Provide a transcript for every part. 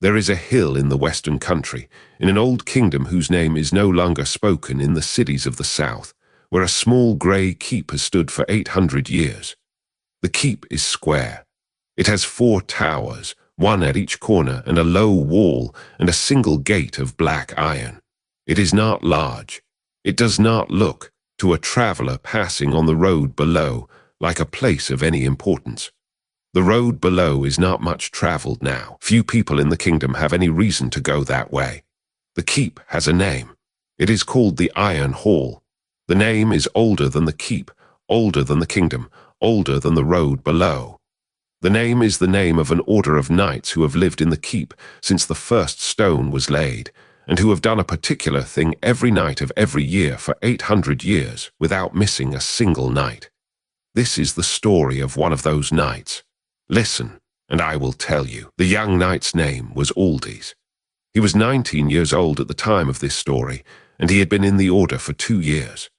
There is a hill in the western country, in an old kingdom whose name is no longer spoken in the cities of the south, where a small grey keep has stood for 800 years. The keep is square. It has 4 towers, one at each corner, and a low wall, and a single gate of black iron. It is not large. It does not look, to a traveller passing on the road below, like a place of any importance. The road below is not much travelled now. Few people in the kingdom have any reason to go that way. The keep has a name. It is called the Iron Hall. The name is older than the keep, older than the kingdom, older than the road below. The name is the name of an order of knights who have lived in the keep since the first stone was laid, and who have done a particular thing every night of every year for 800 years without missing a single night. This is the story of one of those knights. Listen, and I will tell you. The young knight's name was Aldis. He was 19 years old at the time of this story, and he had been in the order for 2 years.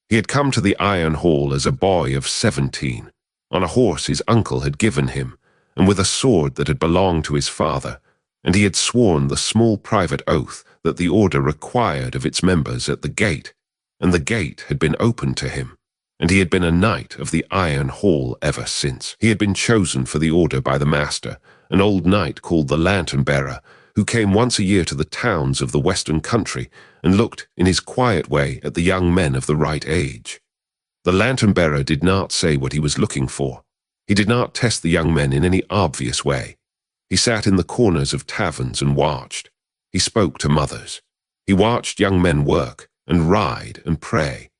He had come to the Iron Hall as a boy of 17, on a horse his uncle had given him, and with a sword that had belonged to his father, and he had sworn the small private oath that the order required of its members at the gate, and the gate had been opened to him, and he had been a knight of the Iron Hall ever since. He had been chosen for the order by the master, an old knight called the Lantern-bearer, who came once a year to the towns of the western country and looked in his quiet way at the young men of the right age. The Lantern-bearer did not say what he was looking for. He did not test the young men in any obvious way. He sat in the corners of taverns and watched. He spoke to mothers. He watched young men work and ride and pray.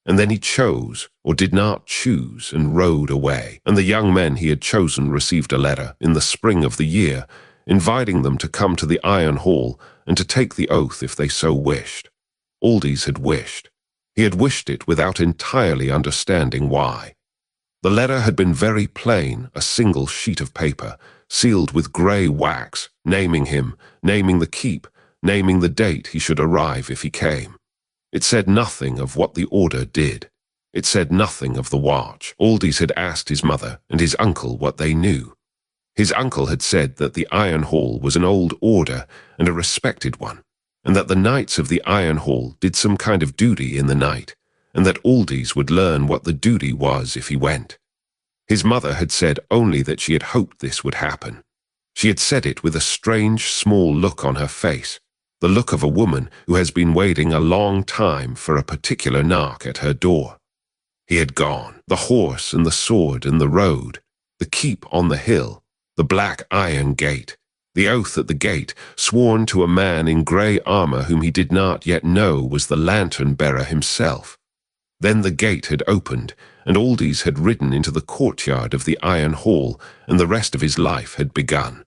And then he chose, or did not choose, and rode away. And the young men he had chosen received a letter in the spring of the year, inviting them to come to the Iron Hall and to take the oath if they so wished. Aldis had wished. He had wished it without entirely understanding why. The letter had been very plain, a single sheet of paper, sealed with grey wax, naming him, naming the keep, naming the date he should arrive if he came. It said nothing of what the order did. It said nothing of the watch. Aldis had asked his mother and his uncle what they knew. His uncle had said that the Iron Hall was an old order and a respected one, and that the knights of the Iron Hall did some kind of duty in the night, and that Aldis would learn what the duty was if he went. His mother had said only that she had hoped this would happen. She had said it with a strange, small look on her face, the look of a woman who has been waiting a long time for a particular knock at her door. He had gone. The horse and the sword and the road, the keep on the hill, the black iron gate, the oath at the gate, sworn to a man in grey armour whom he did not yet know was the Lantern-bearer himself. Then the gate had opened, and Aldis had ridden into the courtyard of the Iron Hall, and the rest of his life had begun.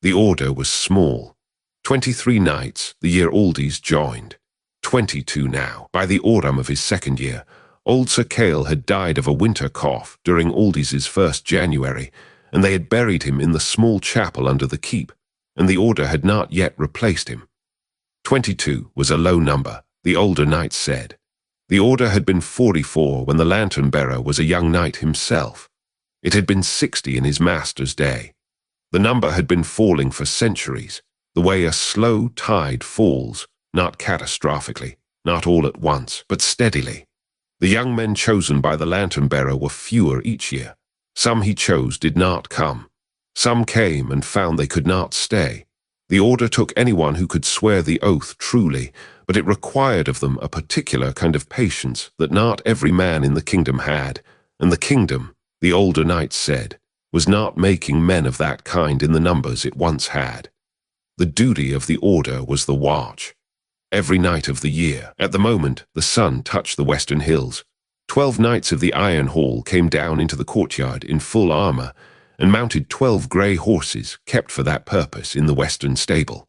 The order was small. 23 knights, the year Aldis joined. 22 now. By the autumn of his second year, old Sir Cale had died of a winter cough during Aldis's first January, and they had buried him in the small chapel under the keep, and the order had not yet replaced him. 22 was a low number, the older knights said. The order had been 44 when the Lantern-bearer was a young knight himself. It had been 60 in his master's day. The number had been falling for centuries, the way a slow tide falls, not catastrophically, not all at once, but steadily. The young men chosen by the Lantern-bearer were fewer each year. Some he chose did not come. Some came and found they could not stay. The order took anyone who could swear the oath truly, but it required of them a particular kind of patience that not every man in the kingdom had, and the kingdom, the older knights said, was not making men of that kind in the numbers it once had. The duty of the order was the watch. Every night of the year, at the moment the sun touched the western hills, 12 knights of the Iron Hall came down into the courtyard in full armour, and mounted 12 grey horses kept for that purpose in the western stable.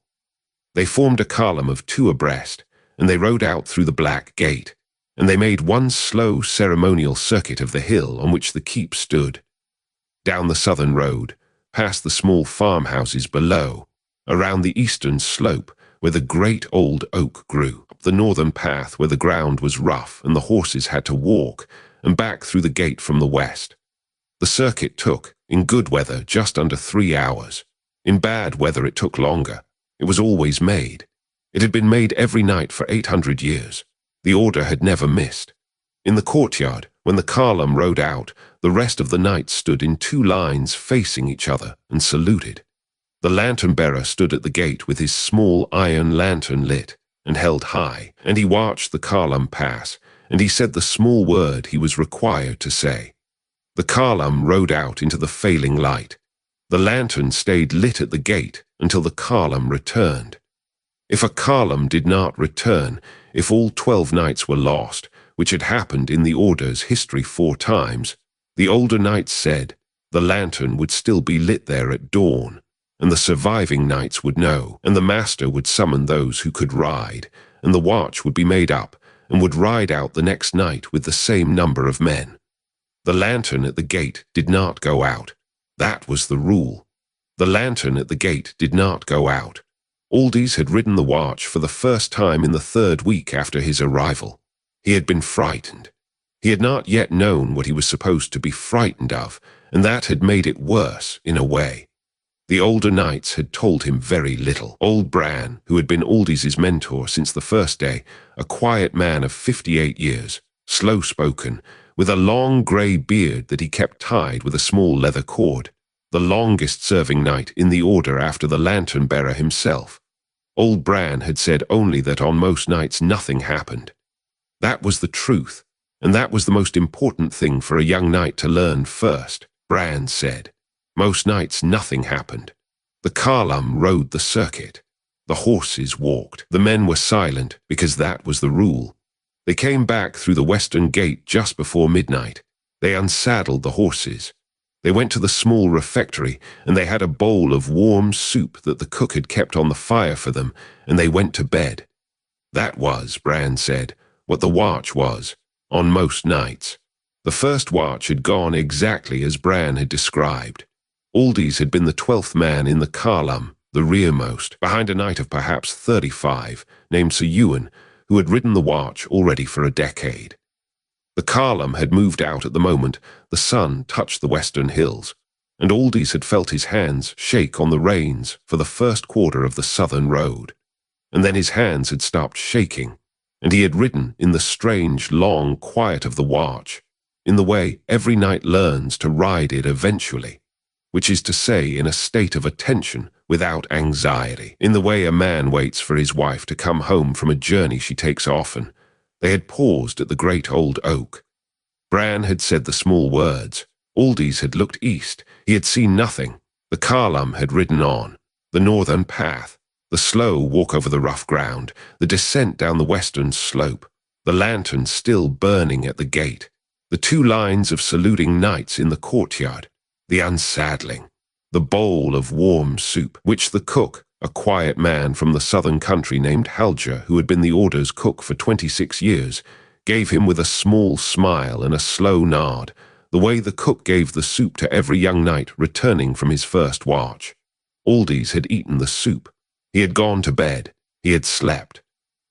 They formed a column of 2 abreast, and they rode out through the black gate, and they made one slow ceremonial circuit of the hill on which the keep stood. Down the southern road, past the small farmhouses below, around the eastern slope where the great old oak grew, up the northern path where the ground was rough and the horses had to walk, and back through the gate from the west. The circuit took, in good weather, just under 3 hours. In bad weather it took longer. It was always made. It had been made every night for 800 years. The order had never missed. In the courtyard, when the column rode out, the rest of the knights stood in 2 lines facing each other and saluted. The lantern-bearer stood at the gate with his small iron lantern lit and held high, and he watched the column pass, and he said the small word he was required to say. The column rode out into the failing light. The lantern stayed lit at the gate until the column returned. If a column did not return, if all 12 knights were lost, which had happened in the Order's history 4 times, the older knights said the lantern would still be lit there at dawn, and the surviving knights would know, and the master would summon those who could ride, and the watch would be made up, and would ride out the next night with the same number of men. The lantern at the gate did not go out. That was the rule. The lantern at the gate did not go out. Aldis had ridden the watch for the first time in the 3rd week after his arrival. He had been frightened. He had not yet known what he was supposed to be frightened of, and that had made it worse, in a way. The older knights had told him very little. Old Bran, who had been Aldis's mentor since the first day, a quiet man of 58 years, slow-spoken, with a long grey beard that he kept tied with a small leather cord, the longest-serving knight in the order after the lantern-bearer himself. Old Bran had said only that on most nights nothing happened. That was the truth, and that was the most important thing for a young knight to learn first, Bran said. Most nights nothing happened. The column rode the circuit. The horses walked. The men were silent, because that was the rule. They came back through the western gate just before midnight. They unsaddled the horses. They went to the small refectory, and they had a bowl of warm soup that the cook had kept on the fire for them, and they went to bed. That was, Bran said, what the watch was, on most nights. The first watch had gone exactly as Bran had described. Aldis had been the 12th man in the column, the rearmost, behind a knight of perhaps 35, named Sir Ewan, who had ridden the watch already for a decade. The column had moved out at the moment the sun touched the western hills, and Aldis had felt his hands shake on the reins for the first quarter of the southern road. And then his hands had stopped shaking, and he had ridden in the strange, long quiet of the watch, in the way every knight learns to ride it eventually, which is to say in a state of attention without anxiety, in the way a man waits for his wife to come home from a journey she takes often. They had paused at the great old oak. Bran had said the small words. Aldis had looked east. He had seen nothing. The column had ridden on. The northern path. The slow walk over the rough ground. The descent down the western slope. The lantern still burning at the gate. The 2 lines of saluting knights in the courtyard. The unsaddling. The bowl of warm soup, which the cook, a quiet man from the southern country named Halger, who had been the Order's cook for 26 years, gave him with a small smile and a slow nod, the way the cook gave the soup to every young knight returning from his first watch. Aldis had eaten the soup. He had gone to bed. He had slept.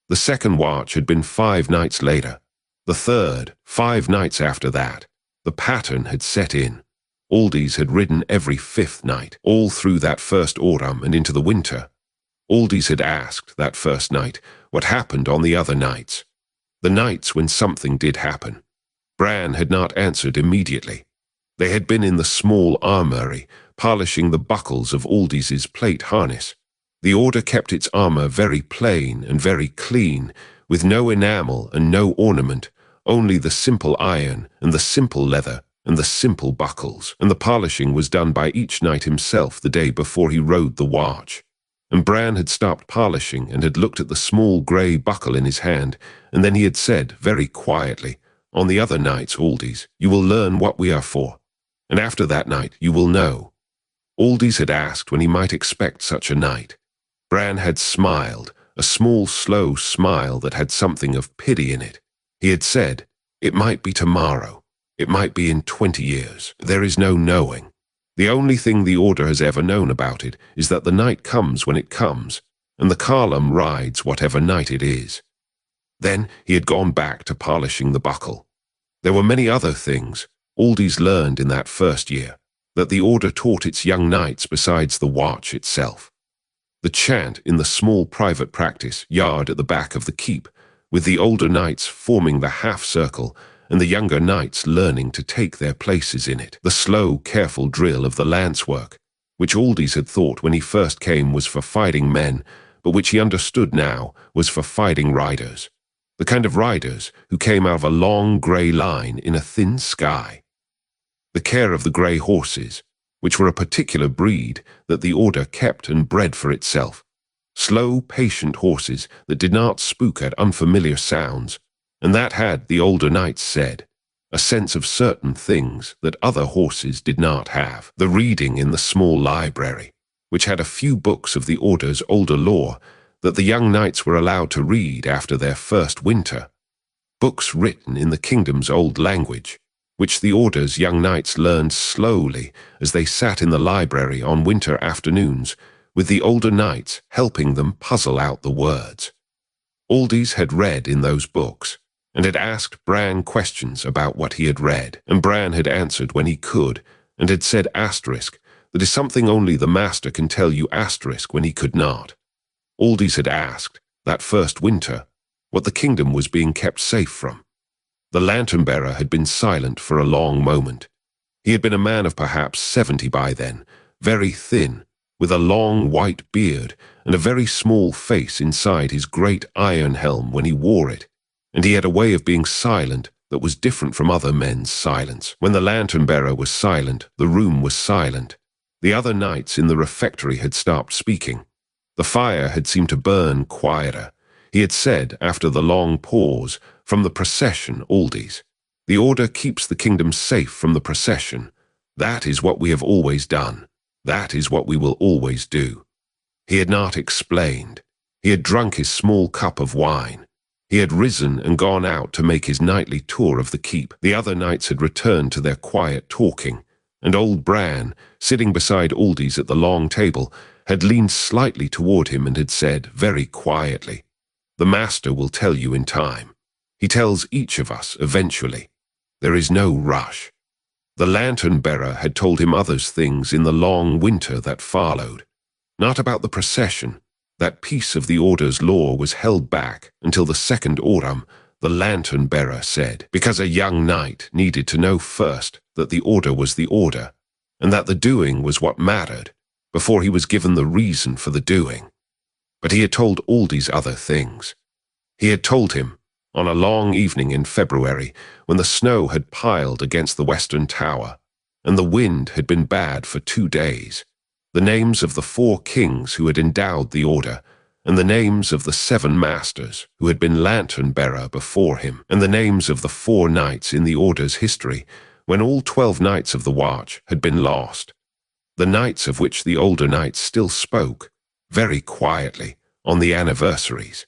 The second watch had been 5 nights later. The third, 5 nights after that. The pattern had set in. Aldis had ridden every 5th night, all through that first autumn and into the winter. Aldis had asked, that first night, what happened on the other nights. The nights when something did happen. Bran had not answered immediately. They had been in the small armory, polishing the buckles of Aldis's plate harness. The Order kept its armor very plain and very clean, with no enamel and no ornament, only the simple iron and the simple leather and the simple buckles, and the polishing was done by each knight himself the day before he rode the watch. And Bran had stopped polishing and had looked at the small grey buckle in his hand, and then he had said, very quietly, "On the other nights, Aldis, you will learn what we are for, and after that night you will know." Aldis had asked when he might expect such a night. Bran had smiled, a small, slow smile that had something of pity in it. He had said, "It might be tomorrow. It might be in 20 years. There is no knowing. The only thing the Order has ever known about it is that the night comes when it comes, and the column rides whatever night it is." Then he had gone back to polishing the buckle. There were many other things Aldis learned in that first year. that the order taught its young knights besides the watch itself. The chant in the small private practice yard at the back of the keep, with the older knights forming the half-circle and the younger knights learning to take their places in it. The slow, careful drill of the lance work, which Aldis had thought when he first came was for fighting men, but which he understood now was for fighting riders. The kind of riders who came out of a long grey line in a thin sky. The care of the grey horses, which were a particular breed that the order kept and bred for itself. Slow, patient horses that did not spook at unfamiliar sounds, and that had, the older knights said, a sense of certain things that other horses did not have. The reading in the small library, which had a few books of the order's older lore that the young knights were allowed to read after their first winter. Books written in the kingdom's old language, which the order's young knights learned slowly as they sat in the library on winter afternoons, with the older knights helping them puzzle out the words. Aldis had read in those books, and had asked Bran questions about what he had read, and Bran had answered when he could, and had said asterisk, that is something only the master can tell you asterisk when he could not. Aldis had asked, that first winter, what the kingdom was being kept safe from. The lantern-bearer had been silent for a long moment. He had been a man of perhaps 70 by then, very thin, with a long white beard and a very small face inside his great iron helm when he wore it, and he had a way of being silent that was different from other men's silence. When the lantern-bearer was silent, the room was silent. The other knights in the refectory had stopped speaking. The fire had seemed to burn quieter. He had said, after the long pause, from the procession, Aldis, the order keeps the kingdom safe from the procession. That is what we have always done. That is what we will always do. He had not explained. He had drunk his small cup of wine. He had risen and gone out to make his nightly tour of the keep. The other knights had returned to their quiet talking, and old Bran, sitting beside Aldis at the long table, had leaned slightly toward him and had said, very quietly, "The master will tell you in time. He tells each of us eventually. There is no rush." The lantern-bearer had told him other things in the long winter that followed. Not about the procession. That piece of the order's lore was held back until the second autumn, the lantern-bearer said, because a young knight needed to know first that the order was the order, and that the doing was what mattered, before he was given the reason for the doing. But he had told Aldis other things. He had told him, on a long evening in February, when the snow had piled against the western tower, and the wind had been bad for 2 days, the names of the 4 kings who had endowed the order, and the names of the 7 masters who had been lantern-bearer before him, and the names of the 4 knights in the order's history, when all 12 knights of the watch had been lost, the knights of which the older knights still spoke, very quietly, on the anniversaries.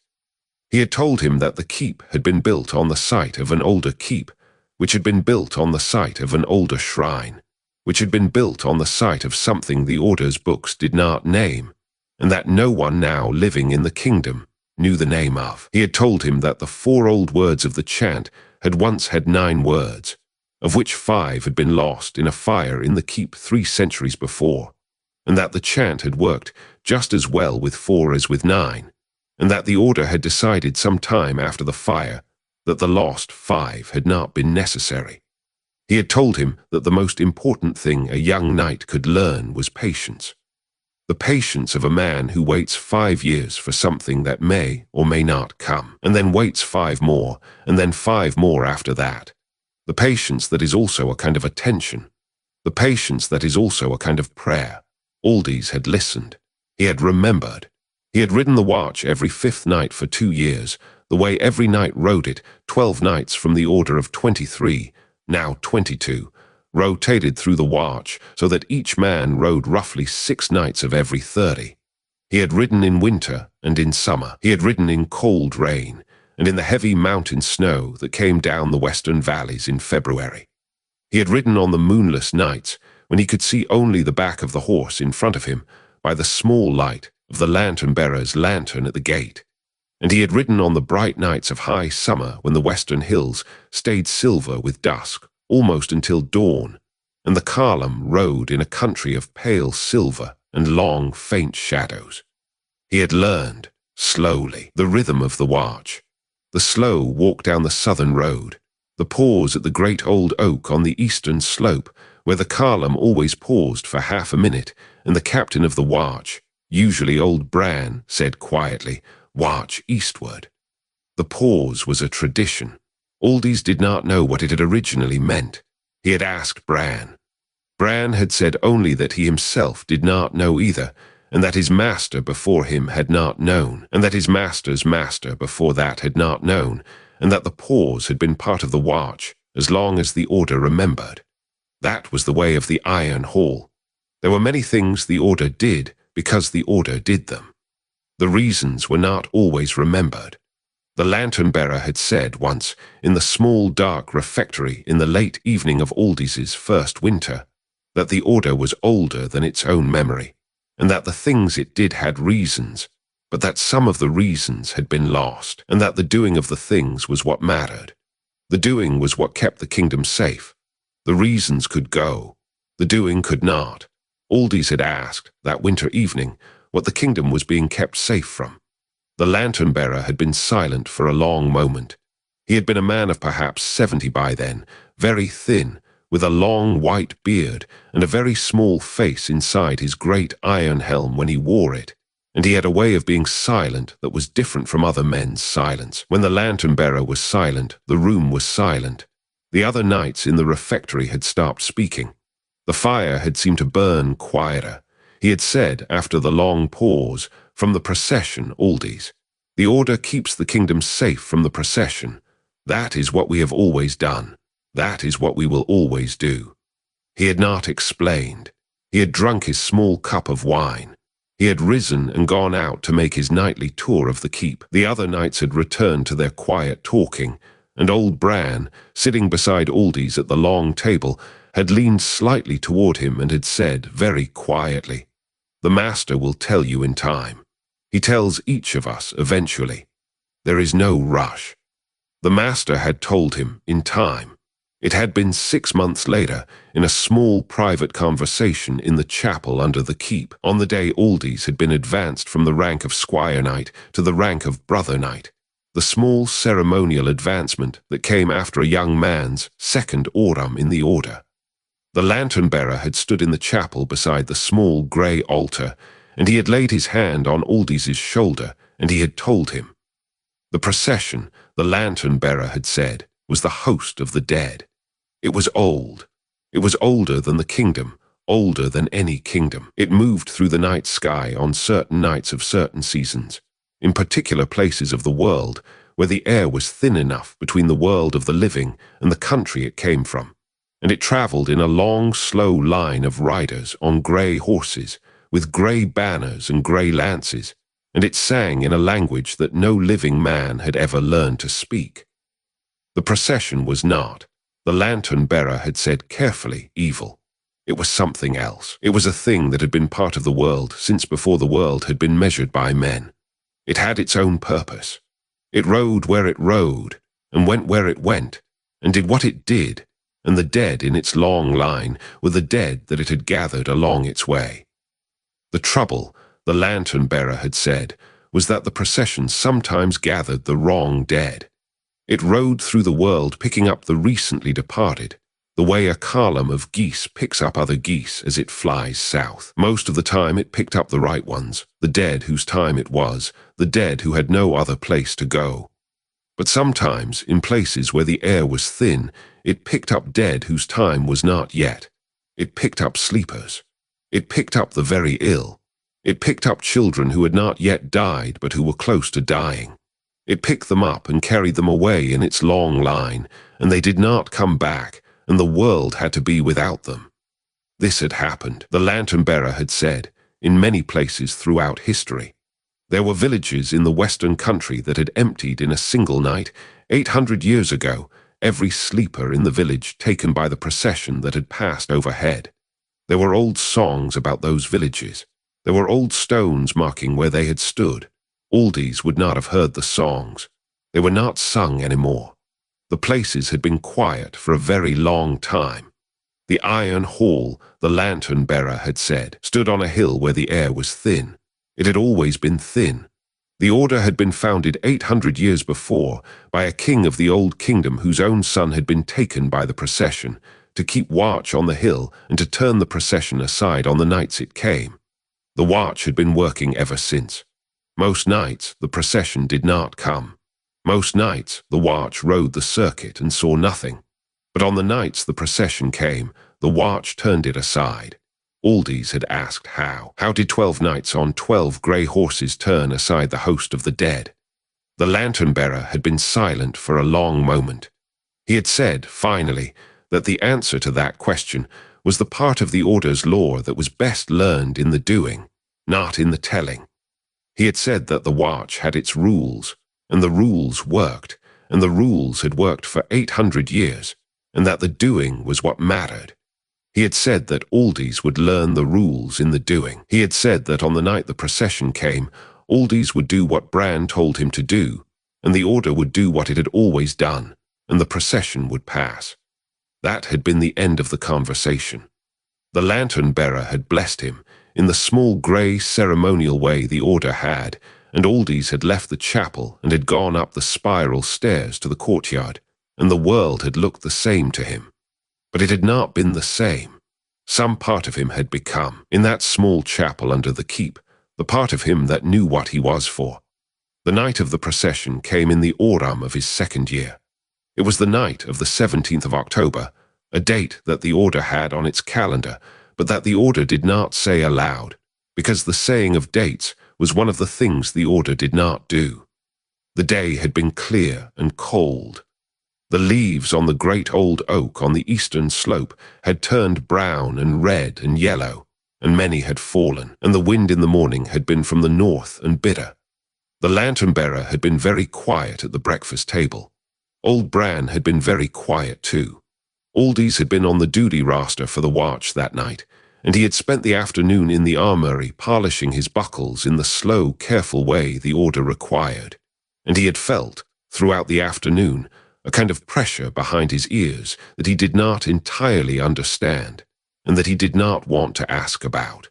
He had told him that the keep had been built on the site of an older keep, which had been built on the site of an older shrine, which had been built on the site of something the order's books did not name, and that no one now living in the kingdom knew the name of. He had told him that the 4 old words of the chant had once had 9 words, of which 5 had been lost in a fire in the keep 3 centuries before, and that the chant had worked just as well with 4 as with 9, and that the order had decided some time after the fire that the lost 5 had not been necessary. He had told him that the most important thing a young knight could learn was patience. The patience of a man who waits 5 years for something that may or may not come, and then waits 5 more, and then 5 more after that. The patience that is also a kind of attention. The patience that is also a kind of prayer. Aldis had listened. He had remembered. He had ridden the watch every 5th night for 2 years, the way every knight rode it, 12 nights from the order of 23, now 22, rotated through the watch so that each man rode roughly 6 nights of every 30. He had ridden in winter and in summer. He had ridden in cold rain and in the heavy mountain snow that came down the western valleys in February. He had ridden on the moonless nights when he could see only the back of the horse in front of him by the small light of the lantern-bearer's lantern at the gate. And he had ridden on the bright nights of high summer when the western hills stayed silver with dusk almost until dawn, and the column rode in a country of pale silver and long, faint shadows. He had learned, slowly, the rhythm of the watch. The slow walk down the southern road, the pause at the great old oak on the eastern slope, where the column always paused for half a minute, and the captain of the watch, usually old Bran, said quietly, "Watch eastward." The pause was a tradition. Aldis did not know what it had originally meant. He had asked Bran. Bran had said only that he himself did not know either, and that his master before him had not known, and that his master's master before that had not known, and that the pause had been part of the watch as long as the order remembered. That was the way of the Iron Hall. There were many things the order did because the order did them. The reasons were not always remembered. The lantern-bearer had said once, in the small dark refectory in the late evening of Aldis's first winter, that the order was older than its own memory, and that the things it did had reasons, but that some of the reasons had been lost, and that the doing of the things was what mattered. The doing was what kept the kingdom safe. The reasons could go. The doing could not. Aldis had asked, that winter evening, what the kingdom was being kept safe from. The lantern-bearer had been silent for a long moment. He had been a man of perhaps 70 by then, very thin, with a long white beard and a very small face inside his great iron helm when he wore it, and he had a way of being silent that was different from other men's silence. When the lantern-bearer was silent, the room was silent. The other knights in the refectory had stopped speaking. The fire had seemed to burn quieter. He had said, after the long pause, "From the procession, Aldis. The order keeps the kingdom safe from the procession. That is what we have always done. That is what we will always do." He had not explained. He had drunk his small cup of wine. He had risen and gone out to make his nightly tour of the keep. The other knights had returned to their quiet talking, and old Bran, sitting beside Aldis at the long table, had leaned slightly toward him and had said very quietly, "The master will tell you in time. He tells each of us eventually. There is no rush." The master had told him in time. It had been 6 months later, in a small private conversation in the chapel under the keep, on the day Aldis had been advanced from the rank of squire knight to the rank of brother knight, the small ceremonial advancement that came after a young man's second aurum in the order. The lantern-bearer had stood in the chapel beside the small grey altar, and he had laid his hand on Aldis's shoulder, and he had told him. The procession, the lantern-bearer had said, was the host of the dead. It was old. It was older than the kingdom, older than any kingdom. It moved through the night sky on certain nights of certain seasons, in particular places of the world where the air was thin enough between the world of the living and the country it came from, and it travelled in a long, slow line of riders on grey horses, with grey banners and grey lances, and it sang in a language that no living man had ever learned to speak. The procession was not, the lantern-bearer had said carefully, evil. It was something else. It was a thing that had been part of the world since before the world had been measured by men. It had its own purpose. It rode where it rode, and went where it went, and did what it did, and the dead in its long line were the dead that it had gathered along its way. The trouble, the lantern-bearer had said, was that the procession sometimes gathered the wrong dead. It rode through the world picking up the recently departed, the way a column of geese picks up other geese as it flies south. Most of the time it picked up the right ones, the dead whose time it was, the dead who had no other place to go. But sometimes, in places where the air was thin, it picked up dead whose time was not yet. It picked up sleepers. It picked up the very ill. It picked up children who had not yet died but who were close to dying. It picked them up and carried them away in its long line, and they did not come back, and the world had to be without them. This had happened, the lantern-bearer had said, in many places throughout history. There were villages in the western country that had emptied in a single night, 800 years ago, every sleeper in the village taken by the procession that had passed overhead. There were old songs about those villages. There were old stones marking where they had stood. Aldis would not have heard the songs. They were not sung anymore. The places had been quiet for a very long time. The iron hall, the lantern-bearer had said, stood on a hill where the air was thin. It had always been thin. The order had been founded 800 years before by a king of the old kingdom whose own son had been taken by the procession, to keep watch on the hill and to turn the procession aside on the nights it came. The watch had been working ever since. Most nights, the procession did not come. Most nights, the watch rode the circuit and saw nothing. But on the nights the procession came, the watch turned it aside. Aldis had asked how. How did 12 knights on 12 grey horses turn aside the host of the dead? The lantern-bearer had been silent for a long moment. He had said, finally, that the answer to that question was the part of the order's lore that was best learned in the doing, not in the telling. He had said that the watch had its rules, and the rules worked, and the rules had worked for 800 years, and that the doing was what mattered. He had said that Aldis would learn the rules in the doing. He had said that on the night the procession came, Aldis would do what Bran told him to do, and the order would do what it had always done, and the procession would pass. That had been the end of the conversation. The lantern-bearer had blessed him, in the small grey ceremonial way the order had, and Aldis had left the chapel and had gone up the spiral stairs to the courtyard, and the world had looked the same to him. But it had not been the same. Some part of him had become, in that small chapel under the keep, the part of him that knew what he was for. The night of the procession came in the autumn of his 2nd year. It was the night of the 17th of October, a date that the order had on its calendar, but that the order did not say aloud, because the saying of dates was one of the things the order did not do. The day had been clear and cold. The leaves on the great old oak on the eastern slope had turned brown and red and yellow, and many had fallen, and the wind in the morning had been from the north and bitter. The lantern-bearer had been very quiet at the breakfast table. Old Bran had been very quiet too. Aldis had been on the duty roster for the watch that night, and he had spent the afternoon in the armoury polishing his buckles in the slow, careful way the order required, and he had felt, throughout the afternoon, a kind of pressure behind his ears that he did not entirely understand, and that he did not want to ask about.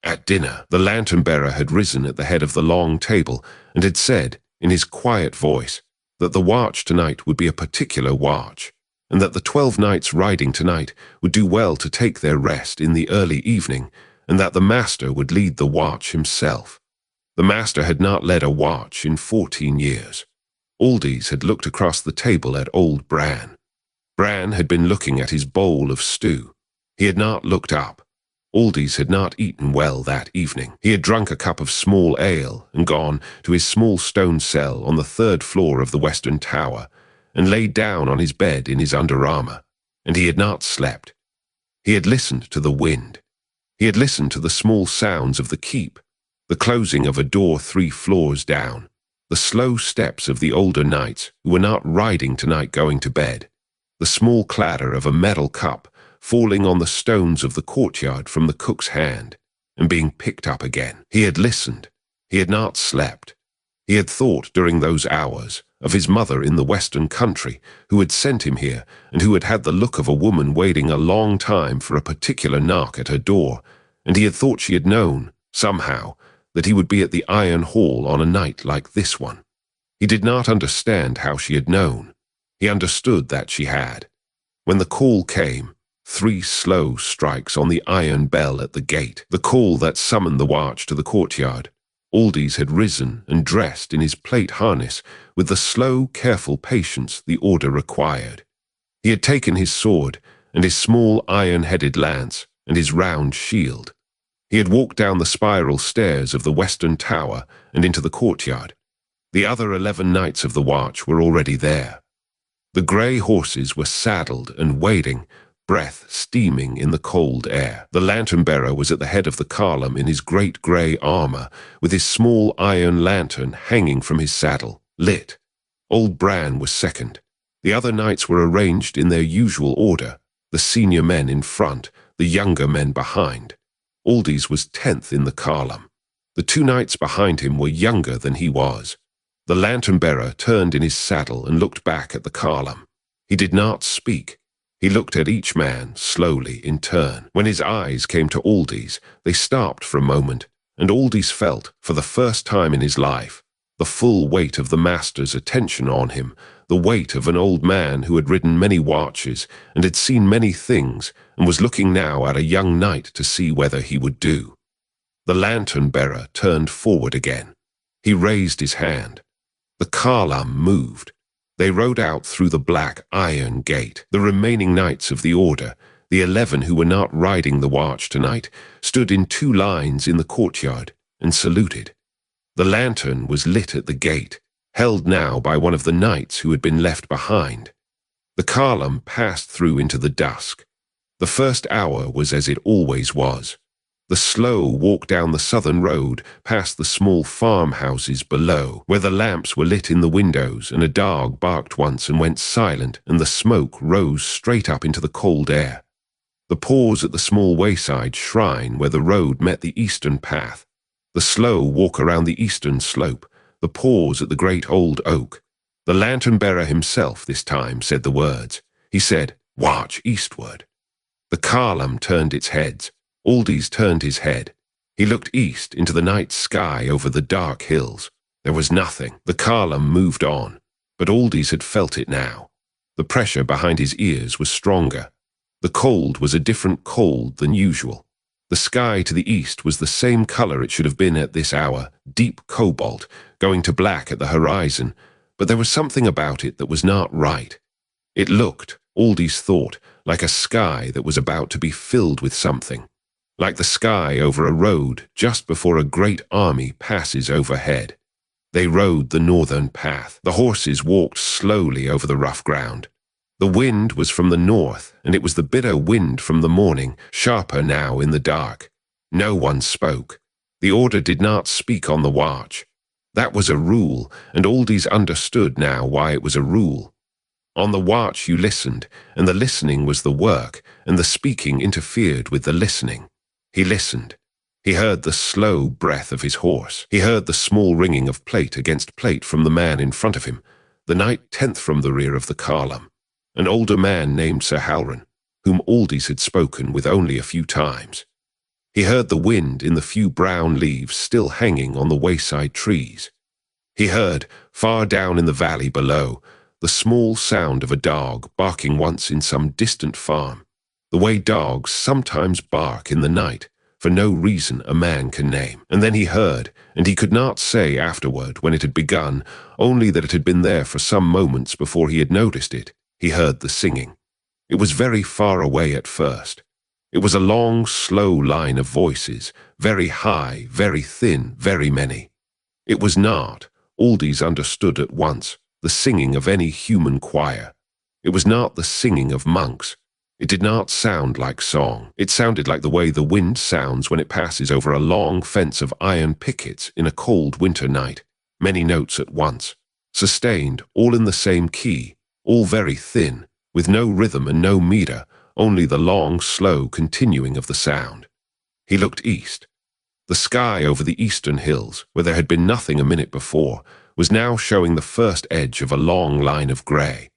At dinner, the lantern-bearer had risen at the head of the long table and had said, in his quiet voice, that the watch tonight would be a particular watch, and that the 12 knights riding tonight would do well to take their rest in the early evening, and that the master would lead the watch himself. The master had not led a watch in 14 years. Aldis had looked across the table at old Bran. Bran had been looking at his bowl of stew. He had not looked up. Aldis had not eaten well that evening. He had drunk a cup of small ale and gone to his small stone cell on the 3rd floor of the western tower and laid down on his bed in his under-armour, and he had not slept. He had listened to the wind. He had listened to the small sounds of the keep, the closing of a door 3 floors down, the slow steps of the older knights who were not riding tonight going to bed, the small clatter of a metal cup falling on the stones of the courtyard from the cook's hand, and being picked up again. He had listened. He had not slept. He had thought during those hours of his mother in the western country, who had sent him here, and who had had the look of a woman waiting a long time for a particular knock at her door, and he had thought she had known, somehow, that he would be at the Iron Hall on a night like this one. He did not understand how she had known. He understood that she had. When the call came, 3 slow strikes on the iron bell at the gate, the call that summoned the watch to the courtyard, Aldis had risen and dressed in his plate harness with the slow, careful patience the order required. He had taken his sword and his small iron-headed lance and his round shield. He had walked down the spiral stairs of the western tower and into the courtyard. The other 11 knights of the watch were already there. The grey horses were saddled and waiting, breath steaming in the cold air. The lantern-bearer was at the head of the column in his great grey armour, with his small iron lantern hanging from his saddle, lit. Old Bran was second. The other knights were arranged in their usual order, the senior men in front, the younger men behind. Aldis was 10th in the column. The 2 knights behind him were younger than he was. The lantern-bearer turned in his saddle and looked back at the column. He did not speak. He looked at each man, slowly, in turn. When his eyes came to Aldis, they stopped for a moment, and Aldis felt, for the first time in his life, the full weight of the master's attention on him, the weight of an old man who had ridden many watches and had seen many things and was looking now at a young knight to see whether he would do. The lantern-bearer turned forward again. He raised his hand. The column moved. They rode out through the black iron gate. The remaining knights of the order, the 11 who were not riding the watch tonight, stood in 2 lines in the courtyard and saluted. The lantern was lit at the gate, held now by one of the knights who had been left behind. The column passed through into the dusk. The first hour was as it always was. The slow walk down the southern road past the small farmhouses below, where the lamps were lit in the windows and a dog barked once and went silent and the smoke rose straight up into the cold air. The pause at the small wayside shrine where the road met the eastern path. The slow walk around the eastern slope. The pause at the great old oak. The lantern-bearer himself this time said the words. He said, "Watch eastward." The column turned its heads. Aldis turned his head. He looked east into the night sky over the dark hills. There was nothing. The column moved on, but Aldis had felt it now. The pressure behind his ears was stronger. The cold was a different cold than usual. The sky to the east was the same color it should have been at this hour, deep cobalt, going to black at the horizon, but there was something about it that was not right. It looked, Aldis thought, like a sky that was about to be filled with something. Like the sky over a road just before a great army passes overhead. They rode the northern path. The horses walked slowly over the rough ground. The wind was from the north, and it was the bitter wind from the morning, sharper now in the dark. No one spoke. The order did not speak on the watch. That was a rule, and Aldis understood now why it was a rule. On the watch you listened, and the listening was the work, and the speaking interfered with the listening. He listened. He heard the slow breath of his horse. He heard the small ringing of plate against plate from the man in front of him, the knight 10th from the rear of the column, an older man named Sir Halrin, whom Aldis had spoken with only a few times. He heard the wind in the few brown leaves still hanging on the wayside trees. He heard, far down in the valley below, the small sound of a dog barking once in some distant farm, the way dogs sometimes bark in the night, for no reason a man can name. And then he heard, and he could not say afterward when it had begun, only that it had been there for some moments before he had noticed it. He heard the singing. It was very far away at first. It was a long, slow line of voices, very high, very thin, very many. It was not, Aldis understood at once, the singing of any human choir. It was not the singing of monks. It did not sound like song. It sounded like the way the wind sounds when it passes over a long fence of iron pickets in a cold winter night, many notes at once, sustained, all in the same key, all very thin, with no rhythm and no meter, only the long, slow continuing of the sound. He looked east. The sky over the eastern hills, where there had been nothing a minute before, was now showing the first edge of a long line of grey.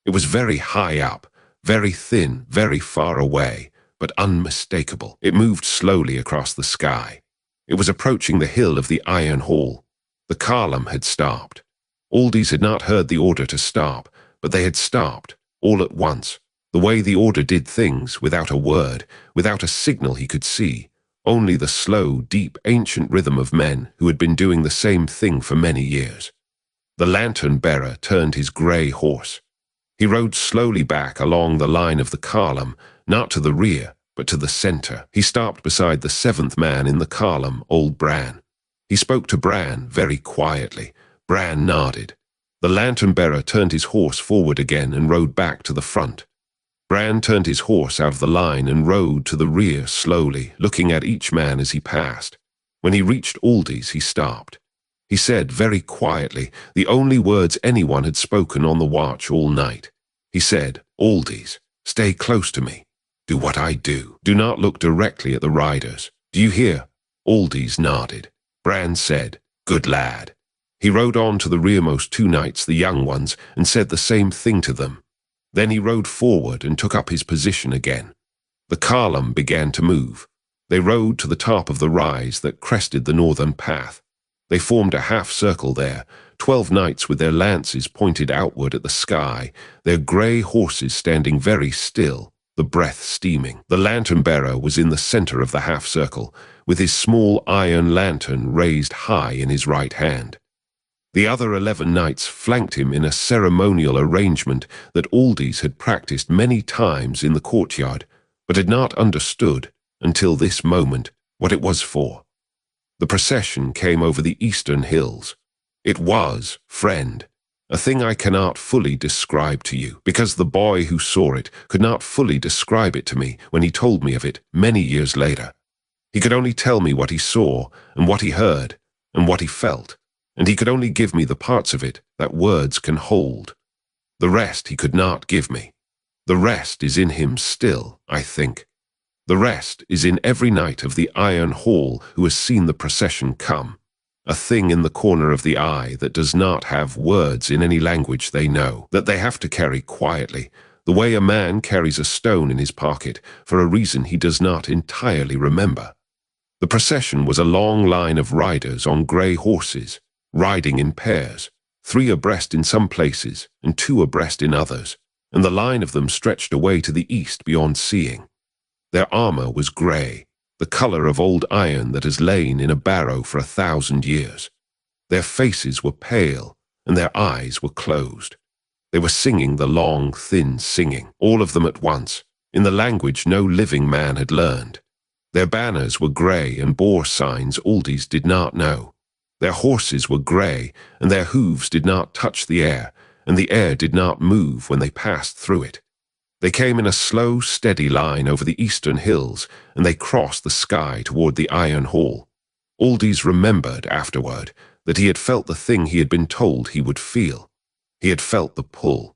It was very high up, very thin, very far away, but unmistakable. It moved slowly across the sky. It was approaching the hill of the Iron Hall. The column had stopped. Aldis had not heard the order to stop, but they had stopped, all at once, the way the order did things, without a word, without a signal he could see, only the slow, deep, ancient rhythm of men who had been doing the same thing for many years. The lantern-bearer turned his grey horse. He rode slowly back along the line of the column, not to the rear, but to the center. He stopped beside the 7th man in the column, old Bran. He spoke to Bran very quietly. Bran nodded. The lantern-bearer turned his horse forward again and rode back to the front. Bran turned his horse out of the line and rode to the rear slowly, looking at each man as he passed. When he reached Aldis, he stopped. He said very quietly, the only words anyone had spoken on the watch all night. He said, "Aldis, stay close to me. Do what I do. Do not look directly at the riders. Do you hear?" Aldis nodded. Bran said, "Good lad." He rode on to the rearmost 2 knights, the young ones, and said the same thing to them. Then he rode forward and took up his position again. The column began to move. They rode to the top of the rise that crested the northern path. They formed a half-circle there, 12 knights with their lances pointed outward at the sky, their grey horses standing very still, the breath steaming. The lantern-bearer was in the centre of the half-circle, with his small iron lantern raised high in his right hand. The other 11 knights flanked him in a ceremonial arrangement that Aldis had practiced many times in the courtyard, but had not understood, until this moment, what it was for. The procession came over the eastern hills. It was, friend, a thing I cannot fully describe to you, because the boy who saw it could not fully describe it to me when he told me of it many years later. He could only tell me what he saw, and what he heard, and what he felt, and he could only give me the parts of it that words can hold. The rest he could not give me. The rest is in him still, I think. The rest is in every knight of the Iron Hall who has seen the procession come, a thing in the corner of the eye that does not have words in any language they know, that they have to carry quietly, the way a man carries a stone in his pocket for a reason he does not entirely remember. The procession was a long line of riders on grey horses, riding in pairs, 3 abreast in some places and 2 abreast in others, and the line of them stretched away to the east beyond seeing. Their armour was grey, the colour of old iron that has lain in a barrow for 1,000 years. Their faces were pale, and their eyes were closed. They were singing the long, thin singing, all of them at once, in the language no living man had learned. Their banners were grey and bore signs Aldis did not know. Their horses were grey, and their hooves did not touch the air, and the air did not move when they passed through it. They came in a slow, steady line over the eastern hills, and they crossed the sky toward the Iron Hall. Aldis remembered afterward that he had felt the thing he had been told he would feel. He had felt the pull.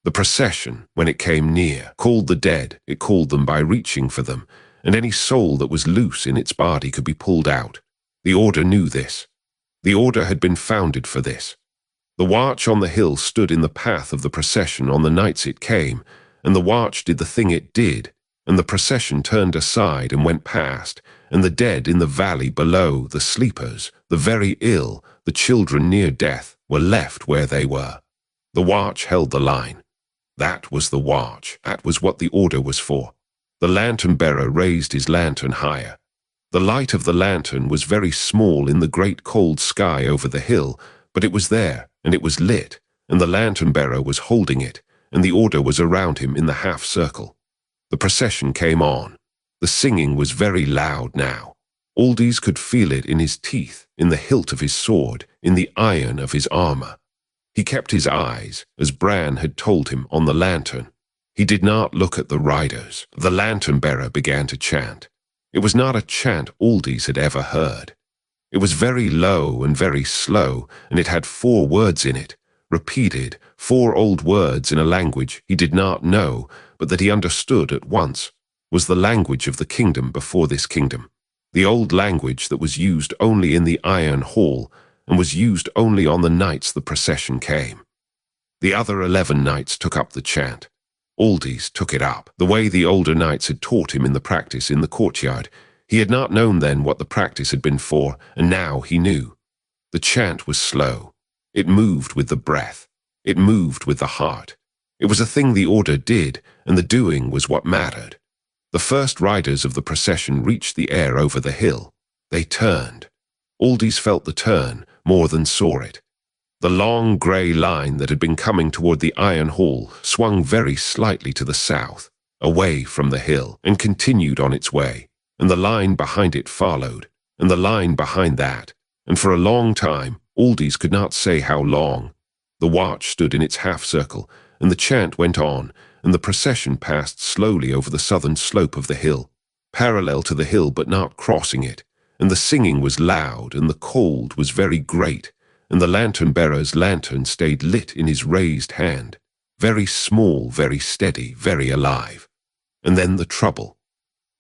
The procession, when it came near, called the dead. It called them by reaching for them, and any soul that was loose in its body could be pulled out. The Order knew this. The Order had been founded for this. The watch on the hill stood in the path of the procession on the nights it came, and the watch did the thing it did, and the procession turned aside and went past, and the dead in the valley below, the sleepers, the very ill, the children near death, were left where they were. The watch held the line. That was the watch. That was what the Order was for. The lantern-bearer raised his lantern higher. The light of the lantern was very small in the great cold sky over the hill, but it was there, and it was lit, and the lantern-bearer was holding it, and the Order was around him in the half-circle. The procession came on. The singing was very loud now. Aldis could feel it in his teeth, in the hilt of his sword, in the iron of his armour. He kept his eyes, as Bran had told him, on the lantern. He did not look at the riders. The lantern-bearer began to chant. It was not a chant Aldis had ever heard. It was very low and very slow, and it had 4 words in it, repeated, 4 old words in a language he did not know, but that he understood at once, was the language of the kingdom before this kingdom, the old language that was used only in the Iron Hall, and was used only on the nights the procession came. The other 11 knights took up the chant. Aldis took it up, the way the older knights had taught him in the practice in the courtyard. He had not known then what the practice had been for, and now he knew. The chant was slow. It moved with the breath. It moved with the heart. It was a thing the Order did, and the doing was what mattered. The first riders of the procession reached the air over the hill. They turned. Aldis felt the turn more than saw it. The long grey line that had been coming toward the Iron Hall swung very slightly to the south, away from the hill, and continued on its way, and the line behind it followed, and the line behind that, and for a long time, Aldis could not say how long. The watch stood in its half-circle, and the chant went on, and the procession passed slowly over the southern slope of the hill, parallel to the hill but not crossing it, and the singing was loud, and the cold was very great, and the lantern-bearer's lantern stayed lit in his raised hand, very small, very steady, very alive. And then the trouble.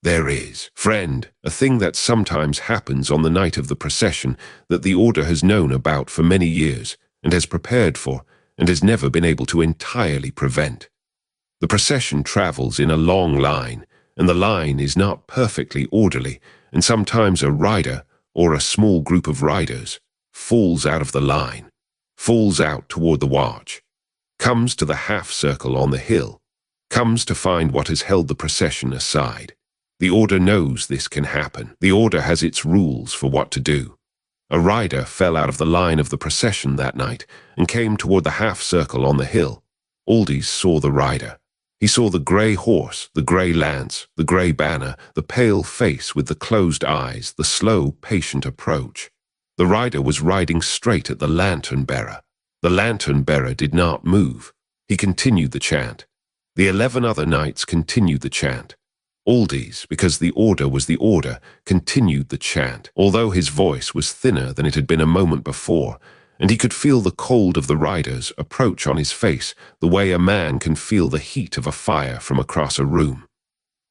There is, friend, a thing that sometimes happens on the night of the procession that the Order has known about for many years, and has prepared for, and has never been able to entirely prevent. The procession travels in a long line, and the line is not perfectly orderly, and sometimes a rider, or a small group of riders, falls out of the line, falls out toward the watch, comes to the half-circle on the hill, comes to find what has held the procession aside. The Order knows this can happen. The Order has its rules for what to do. A rider fell out of the line of the procession that night and came toward the half-circle on the hill. Aldis saw the rider. He saw the grey horse, the grey lance, the grey banner, the pale face with the closed eyes, the slow, patient approach. The rider was riding straight at the lantern-bearer. The lantern-bearer did not move. He continued the chant. The 11 other knights continued the chant. Aldis, because the Order was the Order, continued the chant, although his voice was thinner than it had been a moment before, and he could feel the cold of the riders approach on his face the way a man can feel the heat of a fire from across a room.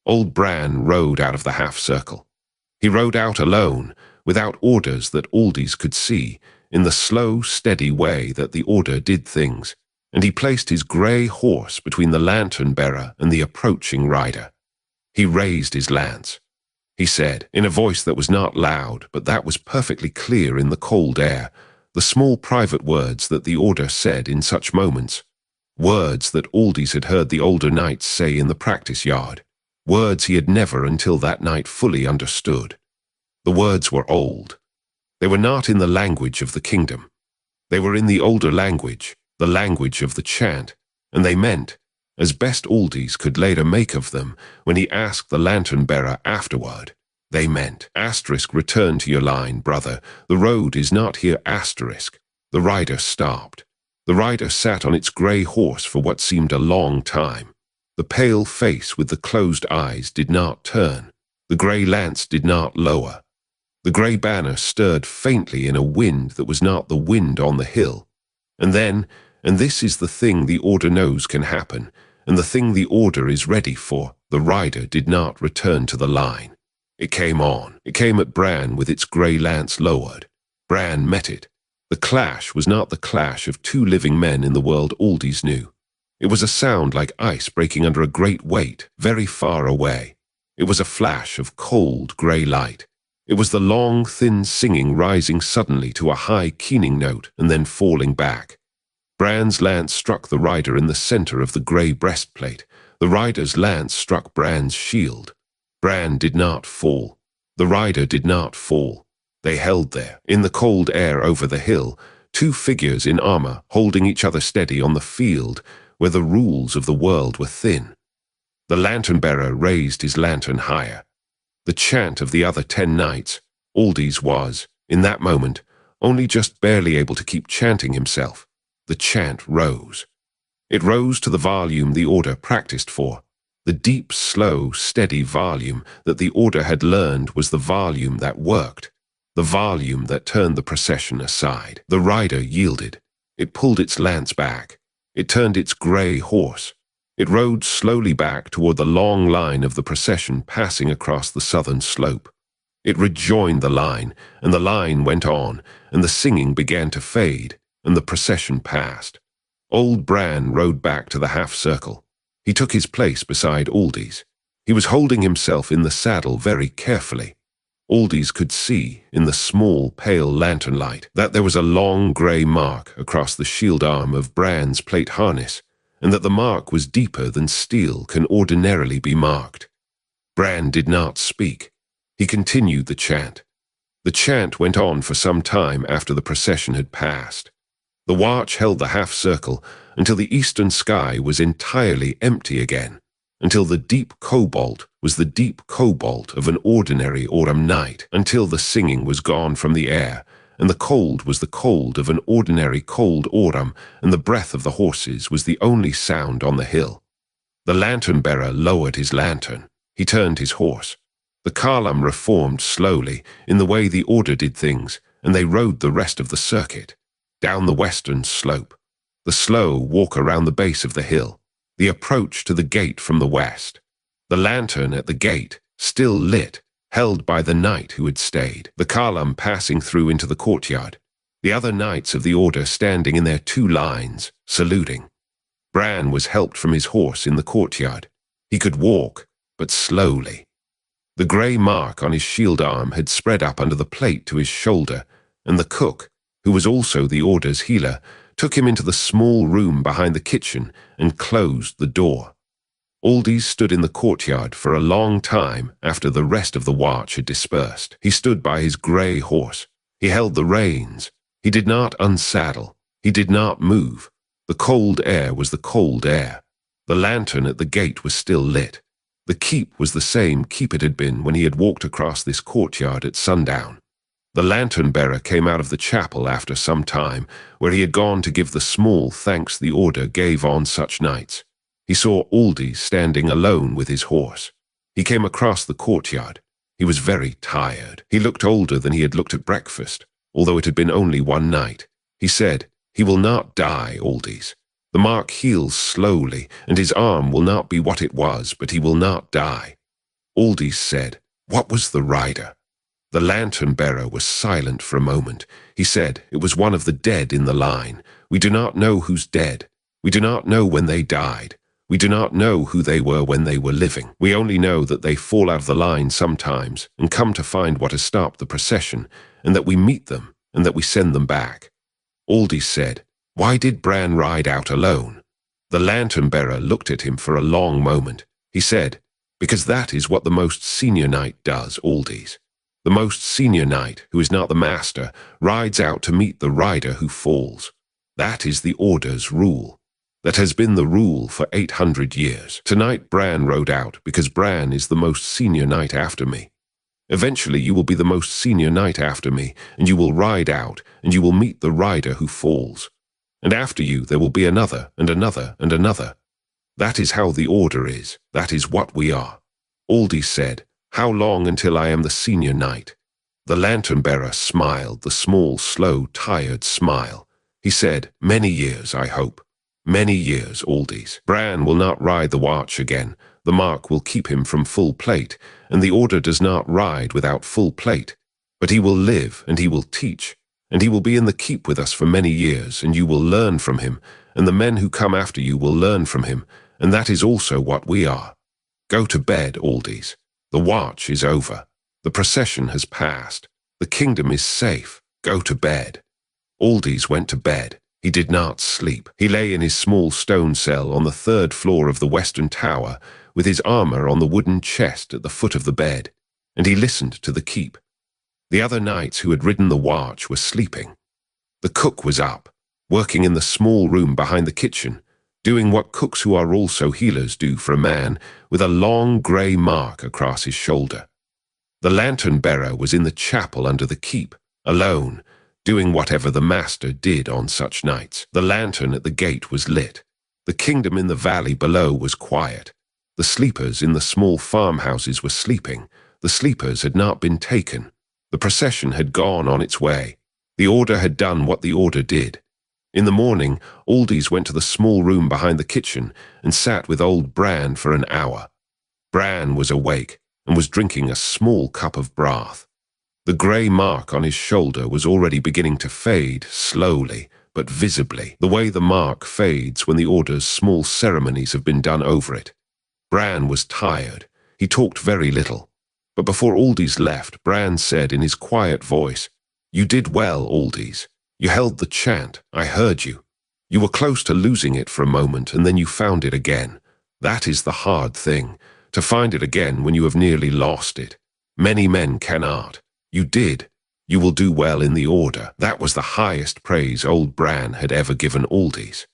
Old Bran rode out of the half-circle. He rode out alone, without orders that Aldis could see, in the slow, steady way that the Order did things, and he placed his grey horse between the lantern-bearer and the approaching rider. He raised his lance. He said, in a voice that was not loud, but that was perfectly clear in the cold air, the small private words that the Order said in such moments, words that Aldis had heard the older knights say in the practice yard, words he had never until that night fully understood. The words were old. They were not in the language of the kingdom. They were in the older language, the language of the chant, and they meant, as best Aldis could later make of them when he asked the lantern-bearer afterward, they meant, return to your line, brother. The road is not here, The rider stopped. The rider sat on its grey horse for what seemed a long time. The pale face with the closed eyes did not turn. The grey lance did not lower. The grey banner stirred faintly in a wind that was not the wind on the hill. And then, and this is the thing the Order knows can happen, and the thing the Order is ready for, the rider did not return to the line. It came on. It came at Bran with its grey lance lowered. Bran met it. The clash was not the clash of two living men in the world Aldis knew. It was a sound like ice breaking under a great weight, very far away. It was a flash of cold, grey light. It was the long, thin singing rising suddenly to a high, keening note and then falling back. Bran's lance struck the rider in the center of the grey breastplate. The rider's lance struck Bran's shield. Bran did not fall. The rider did not fall. They held there, in the cold air over the hill, two figures in armor holding each other steady on the field where the rules of the world were thin. The lantern-bearer raised his lantern higher. The chant of the other 10 knights, Aldis was, in that moment, only just barely able to keep chanting himself. The chant rose. It rose to the volume the Order practiced for. The deep, slow, steady volume that the Order had learned was the volume that worked, the volume that turned the procession aside. The rider yielded. It pulled its lance back. It turned its grey horse. It rode slowly back toward the long line of the procession passing across the southern slope. It rejoined the line, and the line went on, and the singing began to fade, and the procession passed. Old Bran rode back to the half-circle. He took his place beside Aldis. He was holding himself in the saddle very carefully. Aldis could see, in the small, pale lantern light, that there was a long grey mark across the shield arm of Bran's plate harness, and that the mark was deeper than steel can ordinarily be marked. Bran did not speak. He continued the chant. The chant went on for some time after the procession had passed. The watch held the half-circle until the eastern sky was entirely empty again, until the deep cobalt was the deep cobalt of an ordinary autumn night, until the singing was gone from the air, and the cold was the cold of an ordinary cold autumn, and the breath of the horses was the only sound on the hill. The lantern-bearer lowered his lantern. He turned his horse. The column reformed slowly, in the way the Order did things, and they rode the rest of the circuit, down the western slope, the slow walk around the base of the hill, the approach to the gate from the west, the lantern at the gate, still lit, held by the knight who had stayed, the column passing through into the courtyard, the other knights of the Order standing in their 2 lines, saluting. Bran was helped from his horse in the courtyard. He could walk, but slowly. The grey mark on his shield arm had spread up under the plate to his shoulder, and the cook, who was also the Order's healer, took him into the small room behind the kitchen and closed the door. Aldis stood in the courtyard for a long time after the rest of the watch had dispersed. He stood by his grey horse. He held the reins. He did not unsaddle. He did not move. The cold air was the cold air. The lantern at the gate was still lit. The keep was the same keep it had been when he had walked across this courtyard at sundown. The lantern-bearer came out of the chapel after some time, where he had gone to give the small thanks the Order gave on such nights. He saw Aldis standing alone with his horse. He came across the courtyard. He was very tired. He looked older than he had looked at breakfast, although it had been only one night. He said, "He will not die, Aldis. The mark heals slowly, and his arm will not be what it was, but he will not die." Aldis said, "What was the rider?" The lantern-bearer was silent for a moment. He said, "It was one of the dead in the line. We do not know who's dead. We do not know when they died. We do not know who they were when they were living. We only know that they fall out of the line sometimes and come to find what has stopped the procession, and that we meet them and that we send them back." Aldis said, "Why did Bran ride out alone?" The lantern-bearer looked at him for a long moment. He said, "Because that is what the most senior knight does, Aldis. The most senior knight, who is not the master, rides out to meet the rider who falls. That is the Order's rule. That has been the rule for 800 years. Tonight Bran rode out because Bran is the most senior knight after me. Eventually you will be the most senior knight after me, and you will ride out, and you will meet the rider who falls. And after you there will be another, and another, and another. That is how the Order is. That is what we are." Aldis said, "How long until I am the senior knight?" The lantern-bearer smiled, the small, slow, tired smile. He said, "Many years, I hope. Many years, Aldis. Bran will not ride the watch again. The mark will keep him from full plate, and the Order does not ride without full plate. But he will live, and he will teach, and he will be in the keep with us for many years, and you will learn from him, and the men who come after you will learn from him, and that is also what we are. Go to bed, Aldis. The watch is over. The procession has passed. The kingdom is safe. Go to bed." Aldis went to bed. He did not sleep. He lay in his small stone cell on the 3rd floor of the western tower, with his armor on the wooden chest at the foot of the bed, and he listened to the keep. The other knights who had ridden the watch were sleeping. The cook was up, working in the small room behind the kitchen, doing what cooks who are also healers do for a man with a long grey mark across his shoulder. The lantern-bearer was in the chapel under the keep, alone, doing whatever the master did on such nights. The lantern at the gate was lit. The kingdom in the valley below was quiet. The sleepers in the small farmhouses were sleeping. The sleepers had not been taken. The procession had gone on its way. The Order had done what the Order did. In the morning, Aldis went to the small room behind the kitchen and sat with old Bran for an hour. Bran was awake and was drinking a small cup of broth. The grey mark on his shoulder was already beginning to fade, slowly, but visibly, the way the mark fades when the Order's small ceremonies have been done over it. Bran was tired. He talked very little. But before Aldis left, Bran said in his quiet voice, "You did well, Aldis. You held the chant. I heard you. You were close to losing it for a moment, and then you found it again. That is the hard thing, to find it again when you have nearly lost it. Many men cannot. You did. You will do well in the Order." That was the highest praise old Bran had ever given Aldis.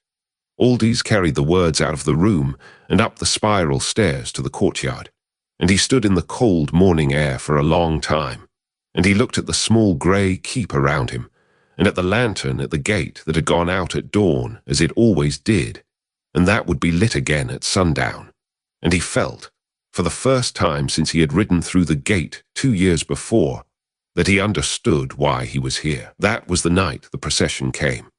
Aldis carried the words out of the room and up the spiral stairs to the courtyard, and he stood in the cold morning air for a long time, and he looked at the small grey keep around him, and at the lantern at the gate that had gone out at dawn, as it always did, and that would be lit again at sundown. And he felt, for the first time since he had ridden through the gate 2 years before, that he understood why he was here. That was the night the procession came.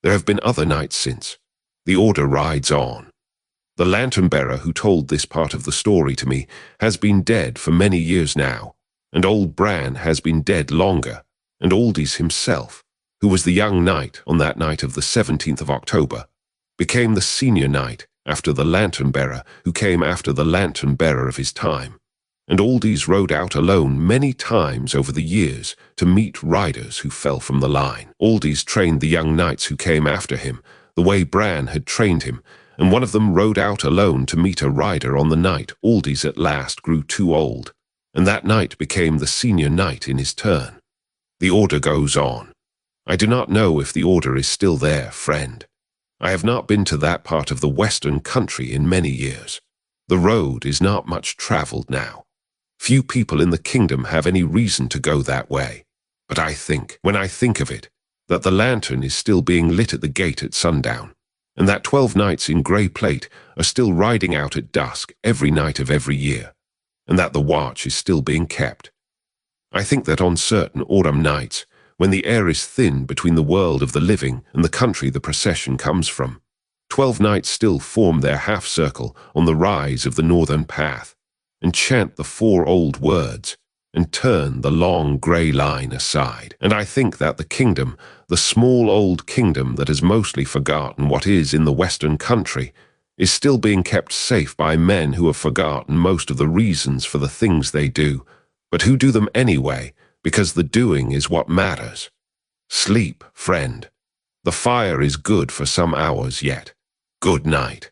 There have been other nights since. The Order rides on. The lantern-bearer who told this part of the story to me has been dead for many years now, and old Bran has been dead longer, and Aldis himself, who was the young knight on that night of the 17th of October, became the senior knight after the lantern-bearer who came after the lantern-bearer of his time. And Aldis rode out alone many times over the years to meet riders who fell from the line. Aldis trained the young knights who came after him, the way Bran had trained him, and one of them rode out alone to meet a rider on the night Aldis at last grew too old, and that knight became the senior knight in his turn. The order goes on. I do not know if the order is still there, friend. I have not been to that part of the western country in many years. The road is not much traveled now. Few people in the kingdom have any reason to go that way. But I think, when I think of it, that the lantern is still being lit at the gate at sundown, and that 12 knights in grey plate are still riding out at dusk every night of every year, and that the watch is still being kept. I think that on certain autumn nights, when the air is thin between the world of the living and the country the procession comes from, 12 knights still form their half-circle on the rise of the northern path, and chant the 4 old words, and turn the long grey line aside. And I think that the kingdom, the small old kingdom that has mostly forgotten what is in the western country, is still being kept safe by men who have forgotten most of the reasons for the things they do, but who do them anyway, because the doing is what matters. Sleep, friend. The fire is good for some hours yet. Good night.